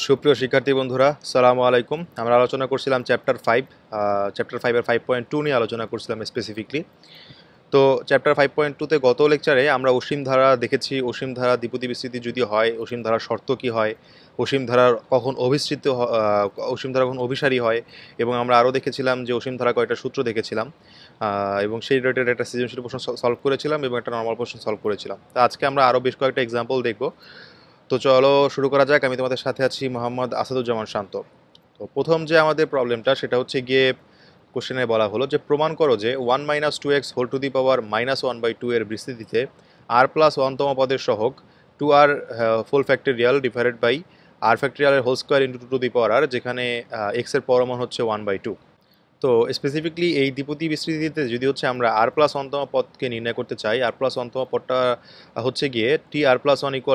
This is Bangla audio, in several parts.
সুপ্রিয় শিক্ষার্থী বন্ধুরা, সালামু আলাইকুম। আমরা আলোচনা করছিলাম চ্যাপ্টার 5, চ্যাপ্টার 5 এর 5.2 নিয়ে আলোচনা করছিলাম স্পেসিফিকলি। তো চ্যাপ্টার 5.2 তে গত লেকচারে আমরা অসীম ধারা দেখেছি। অসীম ধারা দ্বিপদী বিস্তৃতি যদি হয়, অসীম ধারার শর্ত কি হয়, অসীম ধারার কখন অসীম ধারা কখন অভিসারী হয়, এবং আমরা আরও দেখেছিলাম যে অসীম ধারা কয়টা সূত্র দেখেছিলাম, এবং সেই রিলেটেড একটা সৃজনশীল প্রশ্ন সলভ করেছিলাম এবং একটা নর্মাল প্রশ্ন সলভ করেছিলাম। তো আজকে আমরা আরও বেশ কয়েকটা এক্সাম্পল দেখব। তো চলো শুরু করা যাক। আমি তোমাদের সাথে আছি মোহাম্মদ আসাদুজ্জামান শান্ত। তো প্রথম যে আমাদের প্রবলেমটা সেটা হচ্ছে গিয়ে কোশ্চেনে বলা হলো যে প্রমাণ করো যে 1 - 2x² এর বিস্তৃতিতে r+1তম পদের সহগ 2r full factorial divided by r ফ্যাক্টোরিয়ালের হোল স্কোয়ার ইন্টু 2r, যেখানে x এর পরমান হচ্ছে 1/2। তো স্পেসিফিকলি এই দ্বিপদী বিস্তৃতিতে যদি হচ্ছে আমরা r+1তম পদকে নির্ণয় করতে চাই, r+1তম পদটা হচ্ছে গিয়ে tr+1 =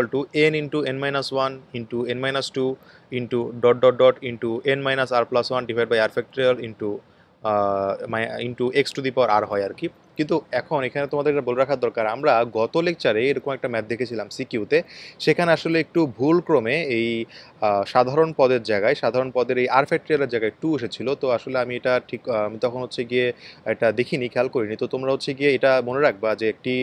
n-1 into n-2 into dot dot dot into n-r+1 divide by r factorial into x⁴ হয় আর কি। কিন্তু এখন এখানে তোমাদের এটা বলে রাখার দরকার, আমরা গত লেকচারে এরকম একটা ম্যাথ দেখেছিলাম সিকিউতে, সেখানে আসলে একটু ভুল ক্রমে এই সাধারণ পদের জায়গায়, সাধারণ পদের এই আর ফ্যাক্টোরিয়ালের জায়গায় 2 এসেছিল। তো আসলে আমি এটা ঠিক আমি তখন হচ্ছে গিয়ে এটা দেখিনি, খেয়াল করিনি। তো তোমরা হচ্ছে গিয়ে এটা মনে রাখবা যে একটি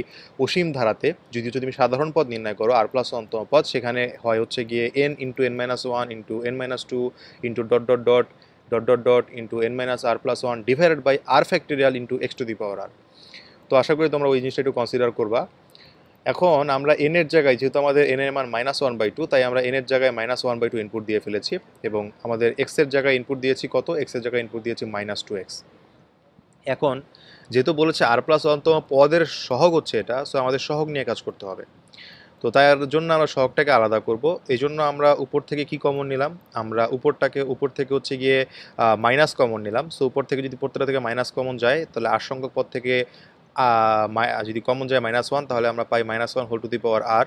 অসীম ধারাতে যদি তুমি সাধারণ পদ নির্ণয় করো r+1তম পদ, সেখানে হয় হচ্ছে গিয়ে n into n-1 into n-2 into dot dot dot dot dot dot into n-r+1 divided by r factorial into x⁴r। তো আশা করি তোমরা ওই জিনিসটা একটু কনসিডার করবা। এখন আমরা n এর জায়গায়, যেহেতু আমাদের n এর মান -1/2, তাই আমরা n এর জায়গায় -1/2 ইনপুট দিয়ে ফেলেছি এবং আমাদের x এর জায়গায় ইনপুট দিয়েছি কত, x এর জায়গায় ইনপুট দিয়েছি -2x। এখন যেহেতু বলেছে r+1তম পদের সহগ হচ্ছে এটা, সো আমাদের সহগ নিয়ে কাজ করতে হবে। তো তার জন্য আমরা সহগটাকে আলাদা করব। এই জন্য আমরা উপর থেকে কি কমন নিলাম, আমরা উপর থেকে হচ্ছে গিয়ে মাইনাস কমন নিলাম। সো উপর থেকে যদি প্রত্যেকটা থেকে মাইনাস কমন যায়, তাহলে আর সংখ্যক পদ থেকে যদি কমন যায় -1, তাহলে আমরা পাই -1r।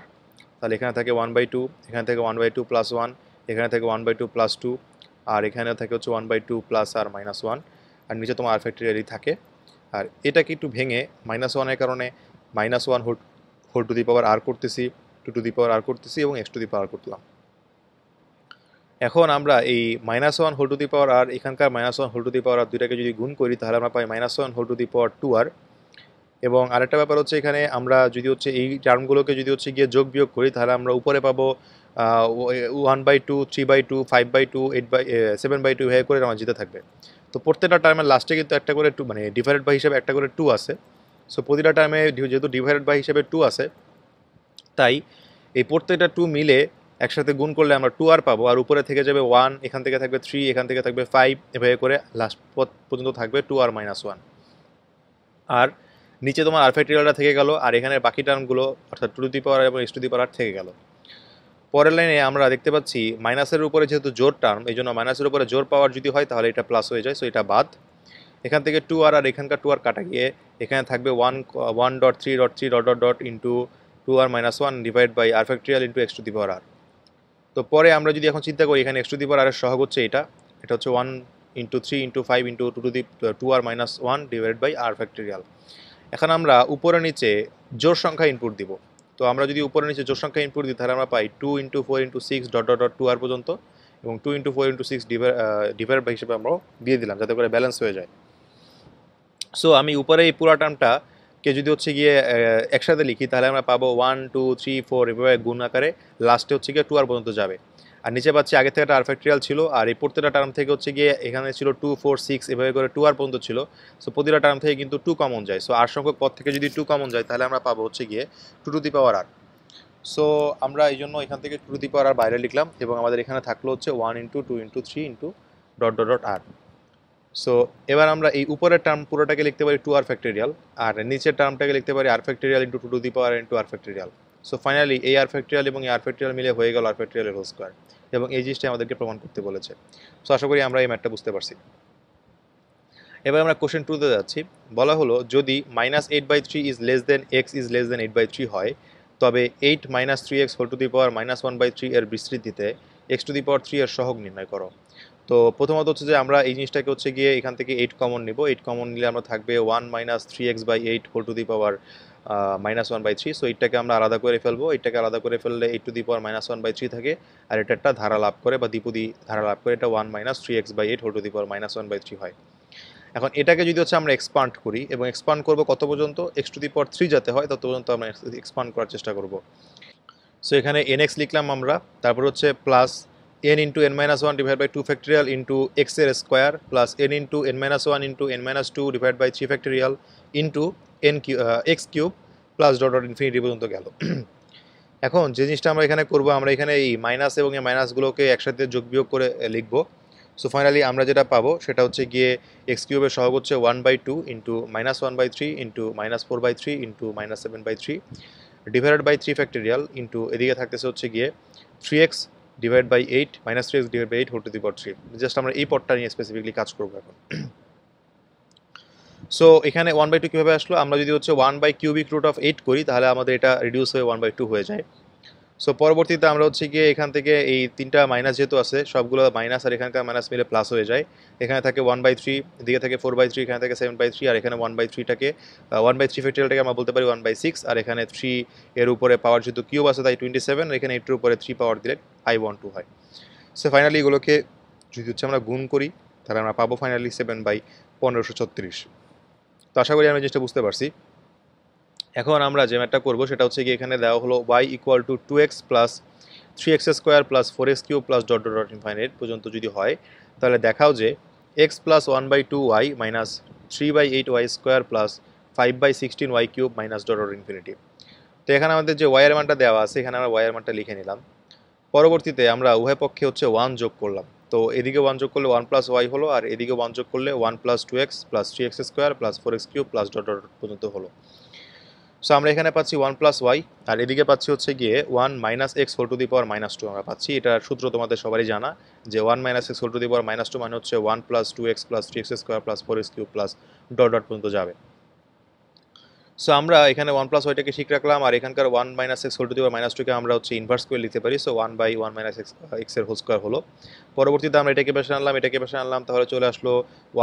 তাহলে এখানে থাকে 1/2, এখানে থেকে 1/2 + 1, এখানে থেকে 1/2 + 2, আর এখানে থাকে হচ্ছে 1/2 + আর -1, আর নিচে তোমার আর ফ্যাক্টোরিয়ালই থাকে। আর এটাকে একটু ভেঙে -1 এর কারণে -1 করতেছি, 2r করতেছি এবং x⁴ করলাম। এখন আমরা এই -1 এখানকার -1 দুইটাকে যদি গুণ করি, তাহলে আমরা পাই -1 2r। এবং আরেকটা ব্যাপার হচ্ছে, এখানে আমরা যদি হচ্ছে এই টার্মগুলোকে যদি হচ্ছে গিয়ে যোগ বিয়োগ করি, তাহলে আমরা উপরে পাবো 1/2, 3/2, 5/2, 7/2 হয়ে করে আমার যেতে থাকবে। তো প্রত্যেকটা টার্মের লাস্টে কিন্তু একটা করে 2, মানে ডিভাইডেড বাই হিসেবে একটা করে 2 আছে। সো প্রতিটা টার্মে যেহেতু ডিভাইডেড বাই হিসেবে 2 আছে, তাই এই প্রত্যেকটা 2 মিলে একসাথে গুণ করলে আমরা 2r পাবো, আর উপরে থেকে যাবে 1, এখান থেকে থাকবে 3, এখান থেকে থাকবে 5, এভাবে করে লাস্ট পর্যন্ত থাকবে 2r - 1। আর নিচে তোমার আর ফ্যাক্টোরিয়ালটা থেকে গেল, আর এখানে বাকি টার্মগুলো অর্থাৎ 2r এবং x⁴ থেকে গেল। পরের লাইনে আমরা দেখতে পাচ্ছি মাইনাসের উপরে যেহেতু জোর টার্ম, এই জন্য মাইনাসের উপরে জোর পাওয়ার যদি হয়, তাহলে এটা প্লাস হয়ে যায়, সো এটা বাদ। এখান থেকে 2r আর এখানকার 2r কাটা গিয়ে এখানে থাকবে 1.3.3 dot dot dot into 2r - 1 divide by R factorial into x⁴r। তো পরে আমরা যদি এখন চিন্তা করি, এখানে x⁴r এর সহগ হচ্ছে এটা হচ্ছে 1 into 3 into 5 into 2r - 1 divide by R factorial. এখন আমরা উপরে নিচে জোড় সংখ্যা ইনপুট দিব। তো আমরা যদি উপরে নিচে জোড় সংখ্যা ইনপুট দিই, তাহলে আমরা পাই 2 × 4 × 6 ডট ডট ডট 2r পর্যন্ত, এবং 2 × 4 × 6 ডিভাইড বাই হিসেবে আমরা দিয়ে দিলাম, যাতে করে ব্যালেন্স হয়ে যায়। সো আমি উপরে এই পুরো টার্মটাকে যদি হচ্ছে গিয়ে একসাথে লিখি, তাহলে আমরা পাবো 1 2 3 4 এভাবে গুণ আকারে লাস্টে হচ্ছে গিয়ে 2r পর্যন্ত যাবে। আর নিচে পাচ্ছি আগে থেকে একটা আর ফ্যাক্টোরিয়াল ছিল, আর এই প্রত্যেকটা টার্ম থেকে হচ্ছে গিয়ে এখানে ছিল 2 4 6 এভাবে করে 2r পর্যন্ত ছিল। সো প্রতিটা টার্ম থেকে কিন্তু 2 কমন যায়। সো আর সংখ্যক পদ থেকে যদি 2 কমন যায়, তাহলে আমরা পাবো হচ্ছে গিয়ে 2r। সো আমরা এই জন্য এখান থেকে 2r বাইরে লিখলাম, এবং আমাদের এখানে থাকলো হচ্ছে 1 × 2 × 3 dot dot dot r। So এবার আমরা এই উপরের টার্ম পুরোটাকে লিখতে পারি 2r ফ্যাক্টোরিয়াল, আর নিচের টার্মটাকে লিখতে পারি r factorial into 2r into r factorial. So finally এই আর ফ্যাক্টোরিয়াল এবং এই আর ফ্যাক্টোরিয়াল মিলে হয়ে গেল আর ফ্যাক্টোরিয়ালের হোল স্কোয়ার, এবং এই জিনিসটা আমাদেরকে প্রমাণ করতে বলেছে। সো আশা করি আমরা এই ম্যাথটা বুঝতে পারছি। এবার আমরা কোশ্চেন 2-তে যাচ্ছি। বলা হলো যদি -8/3 is less than x is less than 8/3 হয়, তবে 8 - 3x whole to the power -1/3 এর বিস্তৃতিতে x⁴ এর সহগ নির্ণয় করো। তো প্রথমত হচ্ছে যে আমরা এই জিনিসটাকে হচ্ছে গিয়ে এখান থেকে 8 কমন নিব। 8 কমন নিলে আমরা থাকবে 1 - 3x/8 whole to the power -1/3। So এইটাকে আমরা আলাদা করে ফেলবো, এটাকে আলাদা করে ফেললে 8^-1/3 থাকে, আর এটা একটা ধারা লাভ করে বা দ্বিপদী ধারা লাভ করে, এটা 1 - 3x/8 (1/-1/3) হয়। এখন এটাকে যদি হচ্ছে আমরা এক্সপান্ড করি এবং এক্সপান্ড করব কত পর্যন্ত, x⁴ যাতে হয় তত পর্যন্ত আমরা এক্সপান্ড করার চেষ্টা করব। সো এখানে nx লিখলাম আমরা, তারপর হচ্ছে plus n into n-1 divide by 2 factorial into X এর square plus n into n-1 into n-2 divide by 3 factorial into X cube plus dot dot infinity পর্যন্ত গেল। এখন যে জিনিসটা আমরা এখানে করব, আমরা এখানে এই মাইনাস এবং এই মাইনাসগুলোকে একসাথে যোগ বিয়োগ করে লিখব। সো ফাইনালি আমরা যেটা পাবো সেটা হচ্ছে গিয়ে এক্স কিউবের সহগ হচ্ছে 1/2 into -1/3 into -4/3 into -7/3 divided by 3 factorial into এদিকে থাকতেছে হচ্ছে গিয়ে 3x divide by 8 -3x divide by 8 whole to the power 3। Just আমরা এই পদটা নিয়ে স্পেসিফিকলি কাজ করবো এখন। সো এখানে 1/2 কীভাবে আসলো, আমরা যদি হচ্ছে 1/³ করি তাহলে আমাদের এটা রিডিউস হয়ে 1/2 হয়ে যায়। সো পরবর্তীতে আমরা হচ্ছে গিয়ে এখান থেকে এই তিনটা মাইনাস যেহেতু আছে সবগুলো মাইনাস আর এখানকার মাইনাস মিলে প্লাস হয়ে যায়। এখানে থাকে 1/3, এদিকে থাকে 4/3, এখানে থাকে 7/3, আর এখানে 1/3টাকে 1/3 ফ্যাক্টোরিয়ালটাকে আমরা বলতে পারি 1/6, আর এখানে 3 এর উপরে পাওয়ার যেহেতু কিউব আছে তাই 27, এখানে 8 এর উপরে 3 পাওয়ার দিলে I12 হয়। সো ফাইনালি এগুলোকে যদি হচ্ছে আমরা গুণ করি তাহলে আমরা পাবো ফাইনালি 7/1536। তো আশা করি আমি জিনিসটা বুঝতে পারছি। এখন আমরা যে ম্যাথটা করবো সেটা হচ্ছে কি, এখানে দেওয়া হলো y = 2x plus 3x² plus 4x³ plus dot dot dot infinite পর্যন্ত যদি হয় তাহলে দেখাও যে x plus 1/2y minus 3/8y² plus 5/16y³ minus dot dot infinity. তো এখানে আমাদের যে y এর মানটা দেওয়া আছে এখানে আমরা y এর মানটা লিখে নিলাম। পরবর্তীতে আমরা উভয় পক্ষে হচ্ছে 1 যোগ করলাম। তো এদিকে 1 যোগ করলে 1 প্লাস y হলো, আর এদিকে 1 যোগ করলে 1 plus 2x plus 3x² plus 4x³ plus dot dot পর্যন্ত হলো। সো আমরা এখানে পাচ্ছি 1 প্লাস ওয়াই, আর এদিকে পাচ্ছি হচ্ছে গিয়ে 1 minus X whole to the power -2 আমরা পাচ্ছি। এটার সূত্র তোমাদের সবারই জানা যে 1 minus X whole to the power -2 মানে হচ্ছে 1 plus 2x plus 3x² plus 4x³ plus dot dot পর্যন্ত যাবে। সো আমরা এখানে 1 প্লাস ওয়াইটাকে ঠিক রাখলাম, আর এখানকার 1 minus X whole to the power -2কে আমরা হচ্ছে ইনভার্স করে লিখতে পারি। সো 1/1 মাইনাস এক্স এর হোল স্কোয়ার হলো। পরবর্তীতে আমরা এটাকে পাশে আনলাম, এটাকে পাশে আনলাম, তাহলে চলে আসলো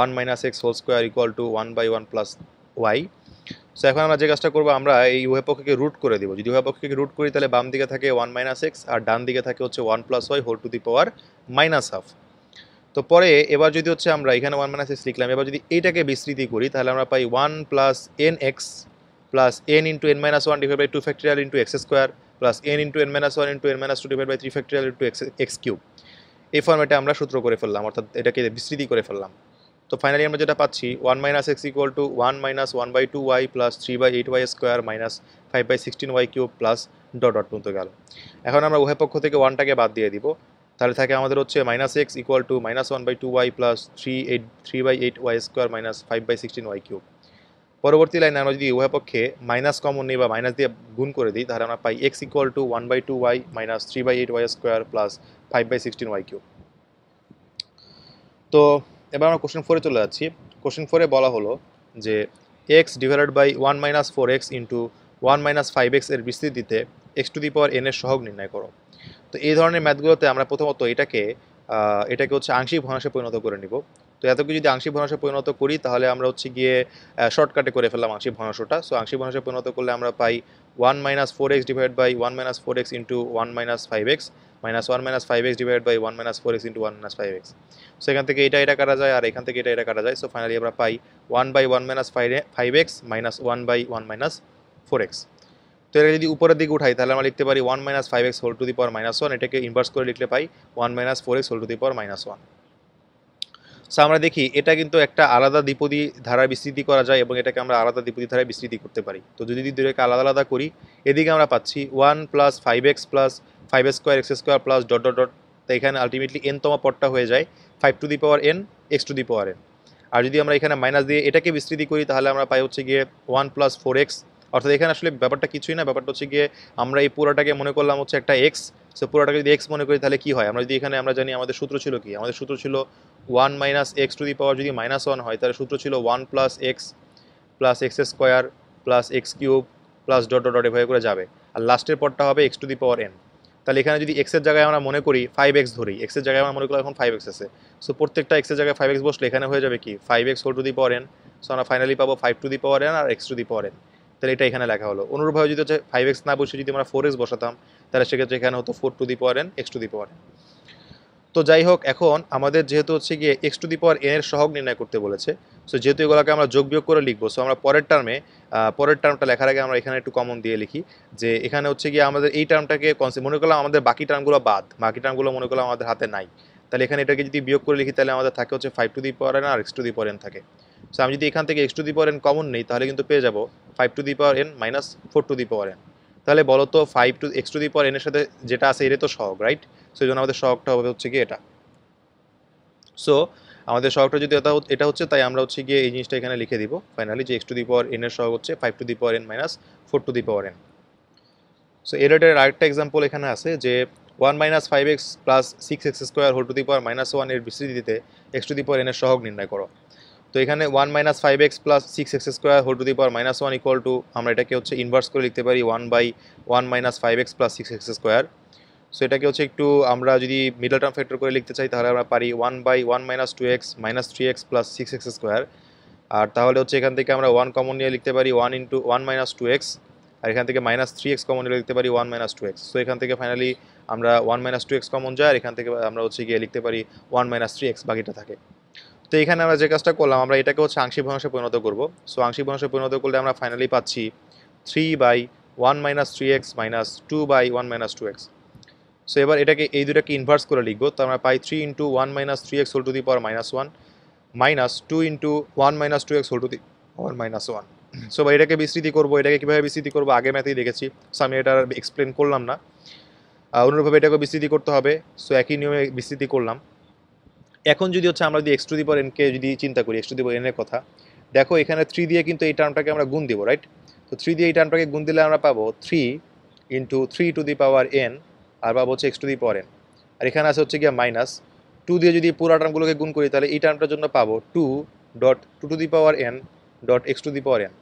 1 minus X whole square equal to 1/1 plus Y. So এখন আমরা যে কাজটা করবো, আমরা এই উভয় পক্ষকে রুট করে দিব। যদি উভয় পক্ষকে রুট করি তাহলে বাম দিকে থাকে 1 মাইনাস এক্স আর ডান দিকে থাকে হচ্ছে 1 plus Y whole to the power -1/2। তো পরে এবার যদি হচ্ছে আমরা এখানে 1 মাইনাস এক্স লিখলাম, এবার যদি এইটাকে বিস্তৃতি করি তাহলে আমরা পাই 1 plus N X plus n into n-1 divide by 2 factorial into x² plus n into n-1 into n-2 divide by 3 factorial into x³ এই ফর্মেটে আমরা সূত্র করে ফেললাম, অর্থাৎ এটাকে বিস্তৃতি করে ফেললাম। তো ফাইনালি আমরা যেটা পাচ্ছি 1 minus x equal to 1 minus 1/2y plus 3/8y² minus 5/16y³ plus dot dot পর্যন্ত গেল। এখন আমরা উভয় পক্ষ থেকে 1টাকে বাদ দিয়ে দিব, তাহলে থাকে আমাদের হচ্ছে minus x equal to minus 1/2y plus 3/8y² minus 5/16y³। পরবর্তী লাইনে আমরা যদি উভয় পক্ষে মাইনাস কমন নিই বা মাইনাস দিয়ে গুণ করে দিই তাহলে আমরা পাই X equal to 1/2y minus 3/8y² plus 5/16y³। তো এবার আমরা কোশ্চেন 4-এ চলে যাচ্ছি। কোশ্চেন 4-এ বলা হলো যে x divided by 1 minus 4x into 1 minus 5x এর বিস্তৃতিতে x to the power n এর সহগ নির্ণয় করো। তো এই ধরনের ম্যাথগুলোতে আমরা প্রথমত এটাকে হচ্ছে আংশিক ভগ্নাংশে পরিণত করে নিব। তো এত কিছু যদি আংশিক ভগ্নাংশে পরিণত করি তাহলে আমরা হচ্ছে গিয়ে শর্টকাটে করে ফেললাম আংশিক ভগ্নাংশটা। সো আংশিক ভগ্নাংশে পরিণত করলে আমরা পাই 1 minus 4x divide by 1 minus 4x into 1 minus 5x minus 1 minus 5x divide by 1 minus 4x into 1 minus 5x। So এখান থেকে এটা কাটা যায় আর এখান থেকে এটা কাটা যায়। সো ফাইনালি আমরা পাই 1/1 minus 5x minus 1/1 minus 4x। তো এটা যদি উপরের দিকে উঠাই তাহলে আমরা লিখতে পারি 1 minus 5x whole to the power -1, এটাকে ইনভার্স করে লিখলে পাই 1 minus 4x whole to the power -1। So আমরা দেখি এটা কিন্তু একটা আলাদা দ্বিপদী ধারায় বিস্তৃতি করা যায় এবং এটাকে আমরা আলাদা দ্বিপদী ধারায় বিস্তৃতি করতে পারি। তো যদি দুটোকে আলাদা আলাদা করি এদিকে আমরা পাচ্ছি 1 plus 5x plus 5² x² plus dot dot dot. তো এখানে আলটিমেটলি n তম পদটা হয়ে যায় 5 to the power n x to the power n। আর যদি আমরা এখানে মাইনাস দিয়ে এটাকে বিস্তৃতি করি তাহলে আমরা পাই হচ্ছে গিয়ে 1 প্লাস 4x, অর্থাৎ এখানে আসলে ব্যাপারটা কিছুই না, ব্যাপারটা হচ্ছে গিয়ে আমরা এই পুরোটাকে মনে করলাম হচ্ছে একটা x। সো পুরোটাকে যদি x মনে করি তাহলে কি হয়, আমরা যদি এখানে আমরা জানি আমাদের সূত্র ছিল কি, আমাদের সূত্র ছিল 1 মাইনাস এক্স টু দি পাওয়ার যদি -1 হয় তাহলে সূত্র ছিল 1 plus x plus x² plus x³ plus dot dot dot এভাবে করে যাবে, আর লাস্টের পদটা হবে x to the power n। তাহলে এখানে যদি x এর জায়গায় আমরা মনে করি 5x ধরি, x এর জায়গায় আমরা মনে করি এখন 5x আছে। সো প্রত্যেকটা x এর জায়গায় 5x বসলে এখানে হয়ে যাবে কি 5x whole to the power n। So আমরা ফাইনালি পাবো 5 টু দি পাওয়ার n আর x to the power n। তাহলে এটা এখানে লেখা হলো। অনুরূপভাবে যদি হচ্ছে 5x না বসে যদি আমরা 4x বসাতাম তাহলে সেক্ষেত্রে এখানে হতো 4 to the power n x to the power n। তো যাই হোক, এখন আমাদের যেহেতু হচ্ছে গিয়ে x to the power n এর সহগ নির্ণয় করতে বলেছে, সো যেহেতু এগুলোকে আমরা যোগ বিয়োগ করে লিখবো, সো আমরা পরের টার্মটা লেখার আগে আমরা এখানে একটু কমন দিয়ে লিখি যে এখানে হচ্ছে গিয়ে আমাদের এই টার্মটাকে মনে করলাম আমাদের বাকি টার্মগুলো বাদ, বাকি টার্মগুলো মনে করলাম আমাদের হাতে নাই, তাহলে এখানে এটাকে যদি বিয়োগ করে লিখি তাহলে আমাদের থাকে হচ্ছে 5 টু দি পাওয়ার এন আর x to the power n থাকে। সো আমি যদি এখান থেকে x to the power n common নেই তাহলে কিন্তু পেয়ে যাবো 5 to the power n minus 4 to the power n. তাহলে বলো তো 5 to x to the power n এর সাথে যেটা আছে এটা তো সহগ, রাইট? সো এই জন্য আমাদের সহগটা হবে হচ্ছে গিয়ে এটা। সো আমাদের সহগটা যদি এটা হচ্ছে, তাই আমরা হচ্ছে গিয়ে এই জিনিসটা এখানে লিখে দিব ফাইনালি যে x to the power n এর সহগ হচ্ছে 5 to the power n minus 4 to the power n. So এর আরেকটা এক্সাম্পল এখানে আছে যে 1 minus 5x plus 6x square whole to the power minus 1 এর বিস্তৃতিতে x to the power n এর সহগ নির্ণয় করো। তো এখানে 1 minus 5x plus 6x square whole to the power minus 1 equal to, আমরা এটাকে হচ্ছে ইনভার্স করে লিখতে পারি 1/1 minus 5x plus 6x square. So এটাকে হচ্ছে একটু আমরা যদি মিডল টার্ম ফ্যাক্টর করে লিখতে চাই তাহলে আমরা পারি 1/1 minus 2x minus 3x plus 6x square. আর তাহলে হচ্ছে এখান থেকে আমরা 1 কমন নিয়ে লিখতে পারি 1 ইন্টু 1 মাইনাস 2x, আর এখান থেকে মাইনাস 3x কমন নিয়ে লিখতে পারি 1 মাইনাস 2x। সো এখান থেকে ফাইনালি আমরা 1 মাইনাস 2x কমন যায়, আর এখান থেকে আমরা হচ্ছে গিয়ে লিখতে পারি 1 মাইনাস 3x, বাকিটা থাকে। তো এখানে আমরা যে কাজটা করলাম, আমরা এটাকে হচ্ছে আংশিক ভগ্নাংশে পরিণত করব। সো আংশিক ভগ্নাংশে পরিণত করলে আমরা ফাইনালি পাচ্ছি 3/1 minus 3x minus 2/1 minus 2x। So এবার এটাকে এই দুটাকে ইনভার্স করে লিখবো, তো আমরা পাই 3 into 1 minus 3x whole to the power minus 1 minus 2 into 1 minus 2x whole to the power minus 1। So এটাকে বিস্তৃতি করবো, এটাকে কীভাবে বিস্তৃতি করবো আগে ম্যাথেই দেখেছি, সো আমি এটা এক্সপ্লেন করলাম না। অনুরূপভাবে এটাকে বিস্তৃতি করতে হবে, সো একই নিয়মে বিস্তৃতি করলাম। এখন যদি হচ্ছে আমরা যদি এক্স টু দি পাওয়ার এনকে যদি চিন্তা করি, এক্স টু দি পাওয়ার এনের কথা, দেখো এখানে 3 দিয়ে কিন্তু এই টার্মটাকে আমরা গুণ দিব, রাইট? তো 3 দিয়ে এই টার্মটাকে গুণ দিলে আমরা পাবো 3 into 3 to the power n, আর পাবো হচ্ছে x to the power n. আর এখানে আছে হচ্ছে গিয়ে মাইনাস 2 দিয়ে যদি পুরো টার্মগুলোকে গুণ করি তাহলে এই টার্মটার জন্য পাবো 2 to the power n x to the power n.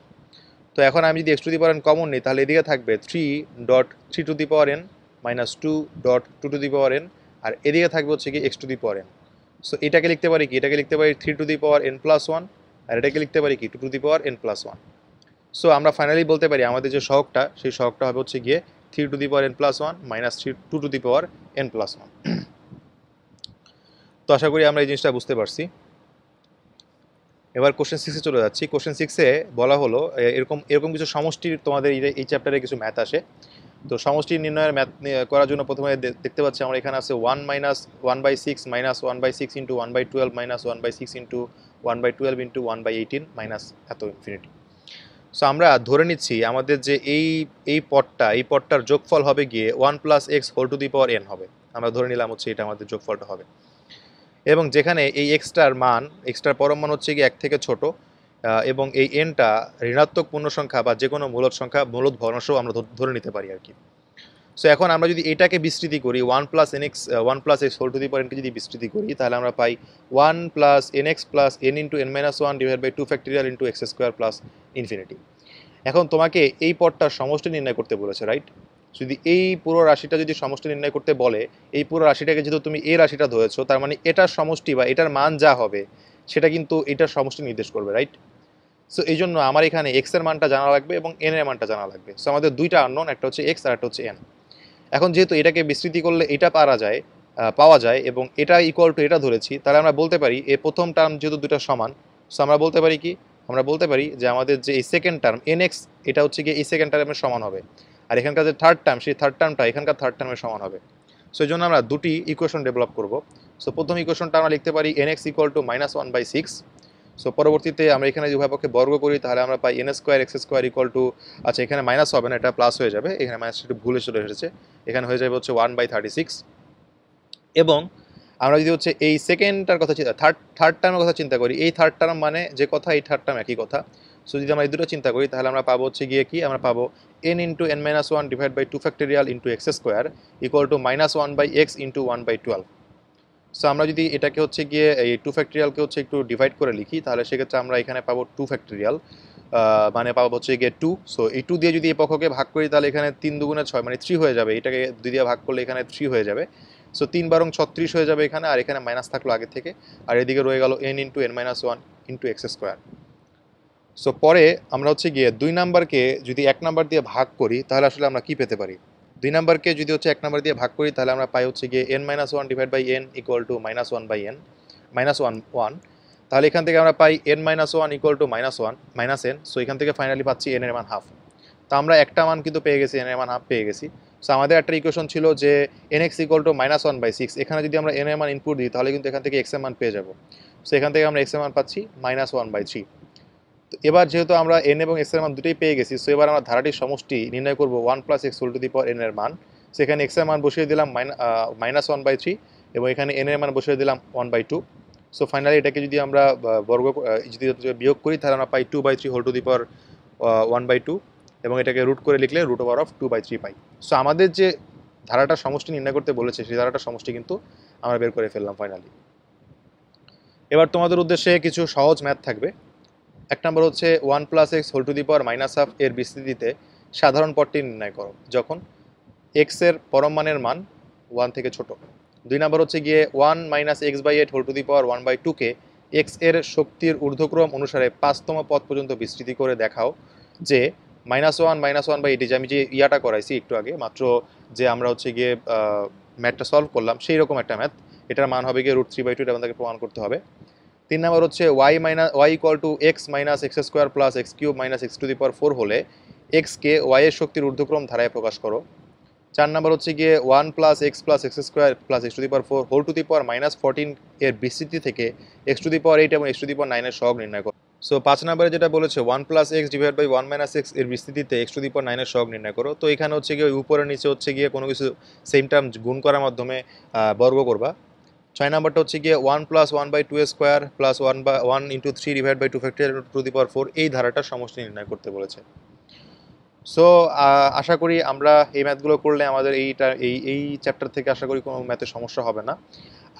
তো এখন আমি যদি x to the power n common নিই তাহলে এদিকে থাকবে 3 to the power n minus 2 to the power n, আর এদিকে থাকবে হচ্ছে কি x to the power n. So এটাকে লিখতে পারি কি, এটাকে লিখতে পারি 3 to the power n plus 1, আর এটাকে লিখতে পারি কি 2 to the power n plus 1। So আমরা ফাইনালি বলতে পারি আমাদের যে সহগটা, সেই সহগটা হবে হচ্ছে গিয়ে 3 to the power n plus 1 minus 2 to the power n plus 1। তো আশা করি আমরা এই জিনিসটা বুঝতে পারছি। এবার কোশ্চেন 6-এ চলে যাচ্ছি। কোশ্চেন 6-এ বলা হলো এরকম কিছু সমষ্টির তোমাদের এই চ্যাপ্টারে কিছু ম্যাথ আসে। তো সমষ্টি নির্ণয়ের ম্যাথ করার জন্য প্রথমে দেখতে পাচ্ছি আমরা এখানে আছে 1 minus 1/6 minus 1/6 into 1/12 minus 1/6 into 1/12 into 1/18 minus এত ইনফিনিটি। সো আমরা ধরে নিচ্ছি আমাদের যে এই পদটার যোগফল হবে গিয়ে 1 plus x whole to the power n হবে। আমরা ধরে নিলাম হচ্ছে এটা আমাদের যোগফলটা হবে, এবং যেখানে এই এক্সটার পরম মান হচ্ছে গিয়ে 1 থেকে ছোট, এবং এই এনটা ঋণাত্মক পূর্ণ সংখ্যা বা যে কোনো মূলদ ভগ্নাংশ আমরা ধরে নিতে পারি আর কি। সো এখন আমরা যদি এটাকে বিস্তৃতি করি 1 plus x whole to the power এনকে যদি বিস্তৃতি করি তাহলে আমরা পাই 1 plus n x plus n into n minus 1 divide by 2 factorial into x square plus infinity. এখন তোমাকে এই পদটার সমষ্টি নির্ণয় করতে বলেছে, রাইট? যদি এই পুরো রাশিটা যদি সমষ্টি নির্ণয় করতে বলে, এই পুরো রাশিটাকে যেহেতু তুমি এই রাশিটা ধরেছো, তার মানে এটার সমষ্টি বা এটার মান যা হবে সেটা কিন্তু এটার সমষ্টি নির্দেশ করবে, রাইট? সো এই জন্য আমার এখানে এক্স এর মানটা জানা লাগবে এবং এন এর মানটা জানা লাগবে। সো আমাদের দুইটা আননোন, একটা হচ্ছে এক্স আর একটা হচ্ছে এন। এখন যেহেতু এটাকে বিস্তৃতি করলে এটা পাওয়া যায় এবং এটা ইকুয়াল টু এটা ধরেছি, তাহলে আমরা বলতে পারি এই প্রথম টার্ম যেহেতু দুটো সমান, সো আমরা বলতে পারি কি, আমরা বলতে পারি যে আমাদের যে এই সেকেন্ড টার্ম এন এক্স, এটা হচ্ছে গিয়ে এই সেকেন্ড টার্মের সমান হবে, আর এখানকার যে থার্ড টার্ম, সেই থার্ড টার্মটা এখানকার থার্ড টার্মের সমান হবে। সো এই জন্য আমরা দুটি ইকুয়েশন ডেভেলপ করব। সো প্রথম ইকুয়েশনটা আমরা লিখতে পারি n x equal to minus 1/6। So পরবর্তীতে আমরা এখানে যদি উভয়পক্ষে বর্গ করি তাহলে আমরা পাই n square x square equal to, আচ্ছা এখানে মাইনাস হবে না, এটা প্লাস হয়ে যাবে, এখানে মাইনাস একটু ভুলে চলে এসেছে, এখানে হয়ে যাবে হচ্ছে 1/36। এবং আমরা যদি হচ্ছে এই সেকেন্ডটার কথা থার্ড টার্মের কথা চিন্তা করি, এই থার্ড টার্ম মানে যে কথা, এই থার্ড টার্ম একই কথা। সো যদি আমরা এই দুটো চিন্তা করি তাহলে আমরা পাবো হচ্ছে গিয়ে কি, আমরা পাবো n into n minus 1 divide by 2 factorial into x square equal to minus 1/x into 1/12। So আমরা যদি এটাকে হচ্ছে গিয়ে এই 2 ফ্যাক্টরিয়ালকে হচ্ছে একটু ডিভাইড করে লিখি তাহলে সেক্ষেত্রে আমরা এখানে পাবো 2 ফ্যাক্টরিয়াল, মানে পাবো হচ্ছে গিয়ে 2। সো এই 2 দিয়ে যদি এই পক্ষকে ভাগ করি তাহলে এখানে 3 দুগুণে 6 মানে 3 হয়ে যাবে, এটাকে 2 দিয়ে ভাগ করলে এখানে 3 হয়ে যাবে। সো 3 বারং 36 হয়ে যাবে এখানে, আর এখানে মাইনাস থাকলো আগে থেকে, আর এদিকে রয়ে গেল N into n minus 1 into x square. So পরে আমরা হচ্ছে গিয়ে 2 নাম্বারকে যদি 1 নাম্বার দিয়ে ভাগ করি তাহলে আসলে আমরা কি পেতে পারি? 2 নাম্বারকে যদি হচ্ছে 1 নাম্বার দিয়ে ভাগ করি তাহলে আমরা পাই হচ্ছে গিয়ে n-1 divide by n equal to -1/n -1 তাহলে এখান থেকে আমরা পাই n-1 equal to -1 -n। So এখান থেকে ফাইনালি পাচ্ছি n এর মান হাফ। তো আমরা একটা মান কিন্তু পেয়ে গেছি, n এর মান হাফ পেয়ে গেছি। সো আমাদের একটা ইকুয়েশন ছিল যে nx ইকুয়াল টু -1/6। এখানে যদি আমরা n এর মান ইনপুট দিই তাহলে কিন্তু এখান থেকে x এর মান পেয়ে যাব। সো এখান থেকে আমরা x এর মান পাচ্ছি -1/3। তো এবার যেহেতু আমরা n এবং x এর মান দুটোই পেয়ে গেছি, সো এবার আমরা ধারাটির সমষ্টি নির্ণয় করব 1 + x whole to the power n এর মান। সো এখানে x এর মান বসিয়ে দিলাম -1/3 এবং এখানে n এর মান বসিয়ে দিলাম 1/2। সো ফাইনালি এটাকে যদি আমরা যদি বিয়োগ করি তাহলে আমরা পাই 2/3 হোল টু দি পাওয়ার 1/2 এবং এটাকে রুট করে লিখলে √2/3 পাই। সো আমাদের যে ধারাটার সমষ্টি নির্ণয় করতে বলেছে সেই ধারাটার সমষ্টি কিন্তু আমরা বের করে ফেললাম ফাইনালি। এবার তোমাদের উদ্দেশ্যে কিছু সহজ ম্যাথ থাকবে। এক নম্বর হচ্ছে 1 + x whole to the power -half এর বিস্তৃতিতে সাধারণ পদটি নির্ণয় করো যখন x এর পরম মানের মান 1 থেকে ছোট। 2 নম্বর হচ্ছে গিয়ে 1 - x/8 whole to the power 1/2 কে x এর শক্তির ঊর্ধ্বক্রম অনুসারে 5তম পদ পর্যন্ত বিস্তৃতি করে দেখাও যে -1 যে আমি যে ইয়াটা করাইছি একটু আগে মাত্র, যে আমরা হচ্ছে গিয়ে ম্যাথটা সলভ করলাম সেই রকম একটা ম্যাথ। এটার মান হবে গিয়ে √3/2, এটা আমাদেরকে প্রমাণ করতে হবে। 3 নম্বর হচ্ছে y equal to x - x² + x³ - x⁴ হলে x কে y এর শক্তির ঊর্ধ্বক্রম ধারায় প্রকাশ করো। 4 নম্বর হচ্ছে গিয়ে 1 + x + x² + x⁴ whole to the power -14 এর বিস্তৃতি থেকে x⁸ এবং x⁹ এর সহগ নির্ণয় করো। সো 5 নম্বরে যেটা বলেছে 1 + x ডিভাইড বাই 1 - x এর বিস্তৃতিতে x⁹ এর সহগ নির্ণয় করো। তো এখানে হচ্ছে গিয়ে উপরে নিচে হচ্ছে গিয়ে কোনো কিছু সেম টার্ম গুণ করার মাধ্যমে বর্গ করবা। 6 নাম্বারটা হচ্ছে গিয়ে 1 + 1/2² + 1 × 3 ডিভাইড বাই 2⁴ এই ধারাটার সমষ্টি নির্ণয় করতে বলেছে। সো আশা করি আমরা এই ম্যাথগুলো করলে আমাদের এই চ্যাপ্টার থেকে আশা করি কোনো ম্যাথের সমস্যা হবে না।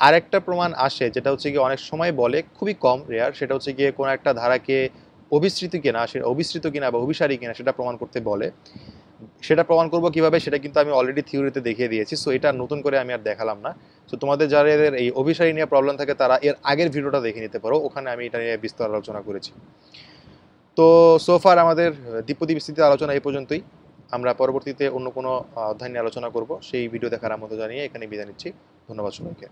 আরেকটা প্রমাণ আসে যেটা হচ্ছে গিয়ে অনেক সময় বলে, খুবই কম রেয়ার, সেটা হচ্ছে গিয়ে কোনো একটা ধারাকে অবিস্তৃত কিনা বা অভিসারী কিনা সেটা প্রমাণ করতে বলে। সেটা প্রমাণ করব কিভাবে সেটা কিন্তু আমি অলরেডি থিওরিতে দেখিয়ে দিয়েছি। সো এটা নতুন করে আমি আর দেখালাম না। সো তোমাদের যাদের এই অভিসারী নিয়ে প্রবলেম থাকে তারা এর আগের ভিডিওটা দেখে নিতে পারো, ওখানে আমি এটা নিয়ে বিস্তার আলোচনা করেছি। তো সোফার আমাদের দ্বিপদী বিস্তৃতির আলোচনা এই পর্যন্তই। আমরা পরবর্তীতে অন্য কোনো অধ্যায় নিয়ে আলোচনা করব। সেই ভিডিও দেখার আমন্ত্রণ জানিয়ে এখানে বিদায় নিচ্ছি। ধন্যবাদ সবাইকে।